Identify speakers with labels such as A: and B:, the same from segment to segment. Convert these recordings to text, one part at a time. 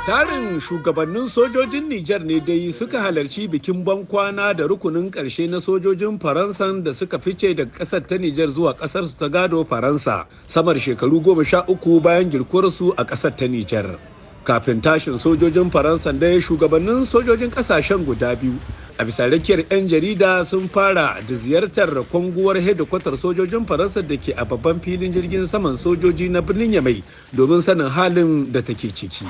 A: Tarin shugabannin sojojin Niger ne dai suka halarci bikin bankwana da rukunin ƙarshe na sojojin Faransan da suka fice daga ƙasar ta Niger zuwa ƙasar su ta gado Faransa samar shekaru 13 bayan girkuwarsu a ƙasar ta Niger. Kafin tashin sojojin Faransan dai shugabannin sojojin ƙasashen guda biyu a bisa rakiyar 'yan jarida sun fara da ziyartar kwanguwar hedikwatar sojojin Faransa da ke a babban filin jirgin saman sojoji na birnin Yamai domin sanin halin da take ciki.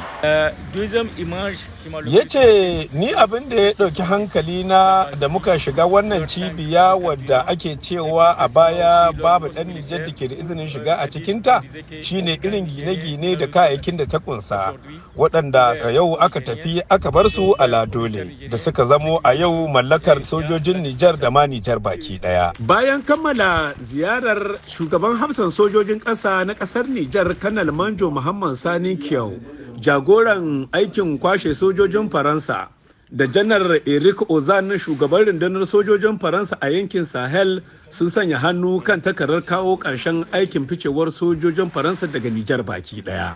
A: Ya ce ni abin da ya ɗauki hankali na da muka shiga wannan cibiya wadda ake cewa a baya babu ɗan Nijar da ke da izinin shiga a cikinta shine irin gine-gine da kayayyakin da ta kunsa waɗanda a yau aka tafi aka bar su a ladole da suka zamo a yau mallakar sojojin Nijar da ma Nijar baki daya. Bayan kammala ziyarar shugaban hafsan sojojin ƙasa na ƙasar Nijar Kanal Manjo Muhammad Sani Kyau, jagoran aikin kwashe sojojin Faransa da janar Eric Ozan shugaban rundunar sojojin Faransa a yankin Sahel sun sanya hannu kan takarar kawo ƙarshen aikin ficewar sojojin Faransa daga Nijar baki daya.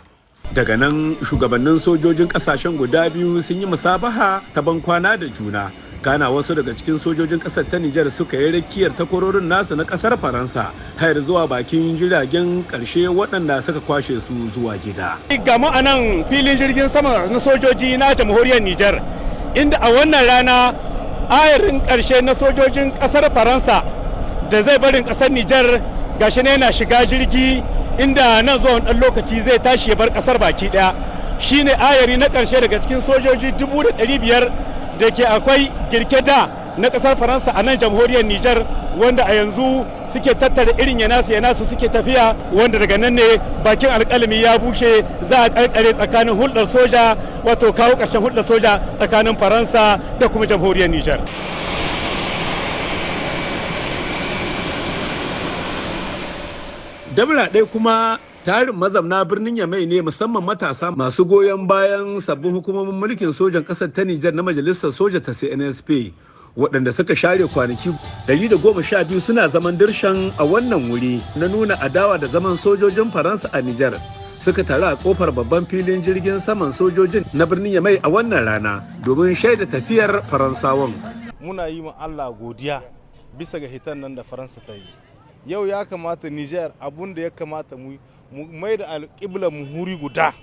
A: Daga nan shugabannin sojojin ƙasashen guda biyu sun yi musabaha ta bankwana da juna. Kana wasu daga cikin sojojin ƙasar ta Nijar suka yi rakiyar takwarorin nasu na ƙasar Faransa har zuwa bakin jiragen ƙarshe waɗanda suka kwashe su zuwa gida. Gama a nan filin jirgin sama na sojoji na jamhuriyar Nijar, inda a wannan rana ayarin ƙarshe na sojojin ƙasar Faransa da zai barin ƙasar Nijar gashi ne yana shiga jirgi inda nan zuwa ɗan lokaci zai tashi ya bar ƙasar baki ɗaya. Shine ayari na ƙarshe daga cikin sojoji 500,000 da ke akwai girke da na kasar Faransa a nan jamhuriyar Nijar wanda a yanzu suke tattara irin yanasu suke tafiya, wanda daga nan ne bakin alkalami ya bushe za a karkare tsakanin hulɗar soja, wato kawo ƙarshen hulɗar soja tsakanin Faransa da kuma jamhuriyar Nijar. Dabra ɗaya kuma tarin mazamna birnin Yamai ne musamman matasa masu goyon bayan sabbin hukumomin mulkin sojan ƙasar ta Nijar na majalisar soja ta cnsp waɗanda suka share kwanaki 112 suna zaman dirshan a wannan wuri na nuna adawa da zaman sojojin Faransa a Nijar suka taru a kofar babban filin jirgin saman sojojin na birnin Yamai a wannan rana domin shaida tafiyar Faransawan.
B: Muna yi ma Allah godiya bisa ga hitan nan da Faransa ta yi. Yau ya kamata Nijar abun da ya kamata mu mai da alƙibla mu huri guda,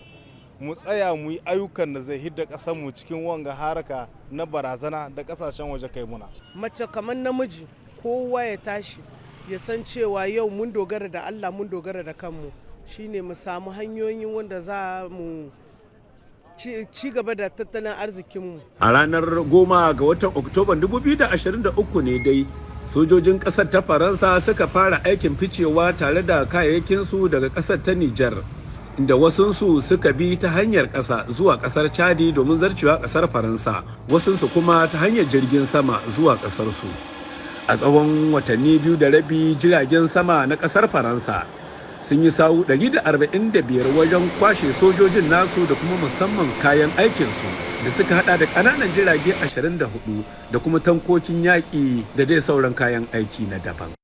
B: mu tsaya mu yi ayyukan da zai hidda ƙasar mu cikin wanga haraka na barazana da ƙasashen waje kai muna.
C: Mace kamar namiji kowa ya tashi ya san cewa yau mun dogara da Allah, mun dogara da kanmu, shine mu samu hanyoyin wanda za mu ci gaba da tattalin arzikinmu.
A: A ranar 10 ga watan Oktoba 2023 ne dai sojojin ƙasar ta Faransa suka fara aikin ficewa tare da kayayyakinsu daga ƙasar ta Nijar, inda wasunsu suka bi ta hanyar ƙasa zuwa ƙasar Chadi domin zarcewa ƙasar Faransa, wasunsu kuma ta hanyar jirgin sama zuwa ƙasarsu. A tsawon watanni 2 da rabi jiragen sama na ƙasar Faransa sun yi sawu 145 wajen kwashe sojojin nasu da kuma musamman kayan aikinsu da suka hada da ƙananan jirage 24 da kuma tankokin yaƙi da dai sauran kayan aiki na daban.